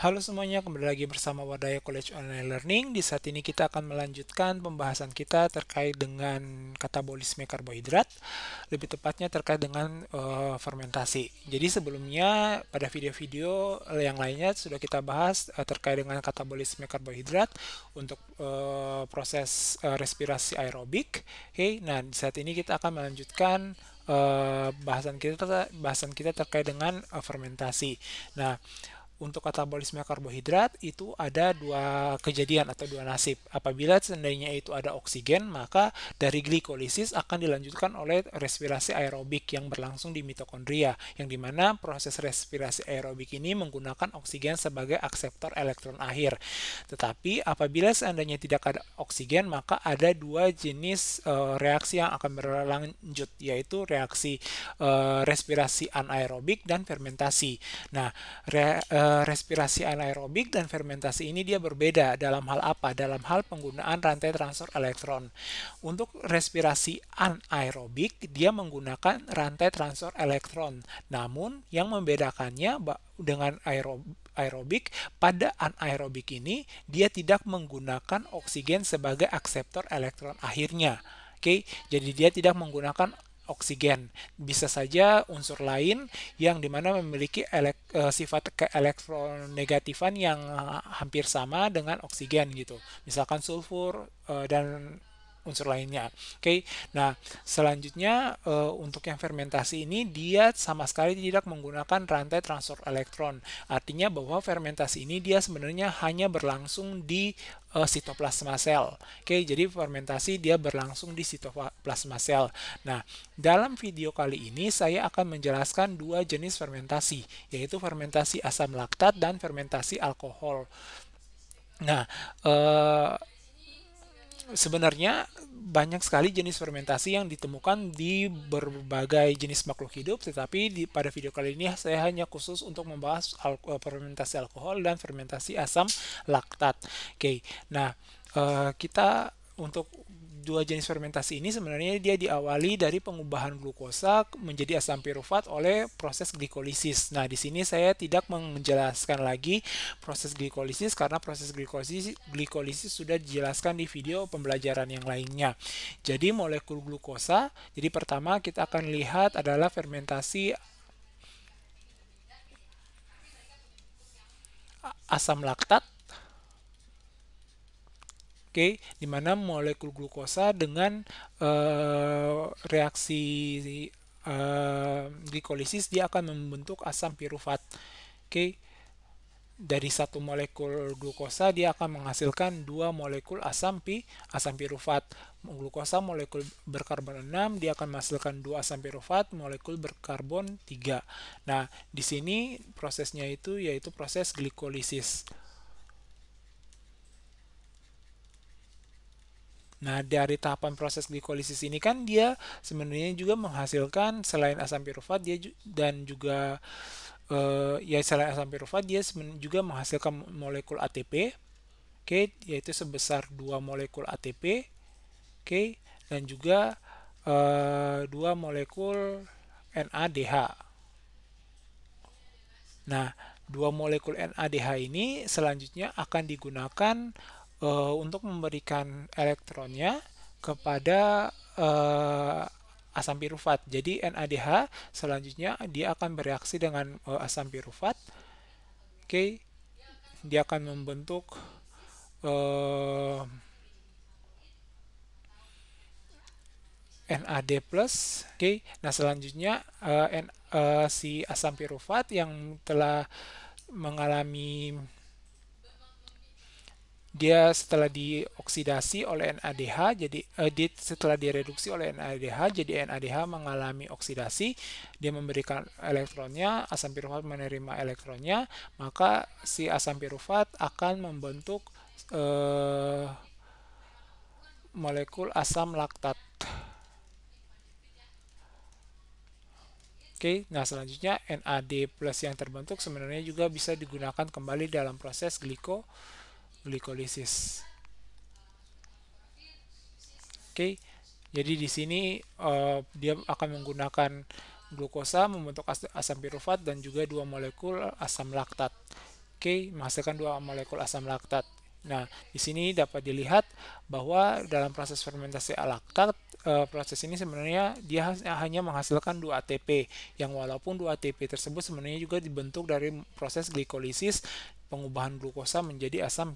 Halo semuanya, kembali lagi bersama Wadaya College Online Learning. Di saat ini kita akan melanjutkan pembahasan kita terkait dengan katabolisme karbohidrat, lebih tepatnya terkait dengan fermentasi. Jadi sebelumnya pada video-video yang lainnya sudah kita bahas terkait dengan katabolisme karbohidrat untuk respirasi aerobik. Oke, nah di saat ini kita akan melanjutkan bahasan kita terkait dengan fermentasi. Nah, untuk katabolisme karbohidrat itu ada dua kejadian atau dua nasib. Apabila seandainya itu ada oksigen, maka dari glikolisis akan dilanjutkan oleh respirasi aerobik yang berlangsung di mitokondria, yang dimana proses respirasi aerobik ini menggunakan oksigen sebagai akseptor elektron akhir. Tetapi apabila seandainya tidak ada oksigen, maka ada dua jenis reaksi yang akan berlanjut, yaitu reaksi respirasi anaerobik dan fermentasi. Nah, respirasi anaerobik dan fermentasi ini dia berbeda dalam hal apa? Dalam hal penggunaan rantai transfer elektron. Untuk respirasi anaerobik, dia menggunakan rantai transfer elektron. Namun, yang membedakannya dengan aerobik, pada anaerobik ini, dia tidak menggunakan oksigen sebagai akseptor elektron akhirnya. Oke, jadi dia tidak menggunakan oksigen. Bisa saja unsur lain yang dimana memiliki sifat keelektronegatifan yang hampir sama dengan oksigen gitu. Misalkan sulfur dan unsur lainnya. Oke, nah selanjutnya untuk yang fermentasi ini dia sama sekali tidak menggunakan rantai transfer elektron. Artinya bahwa fermentasi ini dia sebenarnya hanya berlangsung di sitoplasma sel. Oke, jadi fermentasi dia berlangsung di sitoplasma sel. Nah, dalam video kali ini saya akan menjelaskan dua jenis fermentasi, yaitu fermentasi asam laktat dan fermentasi alkohol. Nah, sebenarnya banyak sekali jenis fermentasi yang ditemukan di berbagai jenis makhluk hidup, tetapi pada video kali ini saya hanya khusus untuk membahas fermentasi alkohol dan fermentasi asam laktat. Oke, nah kita untuk dua jenis fermentasi ini sebenarnya dia diawali dari pengubahan glukosa menjadi asam pirufat oleh proses glikolisis. Nah, di sini saya tidak menjelaskan lagi proses glikolisis karena proses glikolisis sudah dijelaskan di video pembelajaran yang lainnya. Jadi molekul glukosa, jadi pertama kita akan lihat adalah fermentasi asam laktat. Oke, di mana molekul glukosa dengan reaksi glikolisis dia akan membentuk asam pirufat. Oke, dari satu molekul glukosa dia akan menghasilkan dua molekul asam pirufat. Glukosa molekul berkarbon 6 dia akan menghasilkan dua asam pirufat molekul berkarbon 3. Nah, di sini prosesnya itu yaitu proses glikolisis. Nah, dari tahapan proses glikolisis ini kan dia sebenarnya juga menghasilkan selain asam pirufat dia dan juga ya selain asam pirufat dia juga menghasilkan molekul ATP, oke, yaitu sebesar 2 molekul ATP, oke, dan juga 2 molekul NADH. Nah, 2 molekul NADH ini selanjutnya akan digunakan untuk memberikan elektronnya kepada asam pirufat. Jadi NADH selanjutnya dia akan bereaksi dengan asam pirufat. Oke, dia akan membentuk NAD+. Oke, nah selanjutnya si asam pirufat yang telah mengalami dia setelah dioksidasi oleh NADH jadi setelah direduksi oleh NADH jadi NADH mengalami oksidasi, dia memberikan elektronnya, asam pirufat menerima elektronnya, maka si asam pirufat akan membentuk molekul asam laktat. Oke, nah selanjutnya NAD plus yang terbentuk sebenarnya juga bisa digunakan kembali dalam proses glikolisis. Oke, jadi di sini dia akan menggunakan glukosa membentuk asam pirufat dan juga dua molekul asam laktat. Oke, menghasilkan dua molekul asam laktat. Nah, di sini dapat dilihat bahwa dalam proses fermentasi alaktat, proses ini sebenarnya dia hanya menghasilkan 2 ATP, yang walaupun 2 ATP tersebut sebenarnya juga dibentuk dari proses glikolisis pengubahan glukosa menjadi asam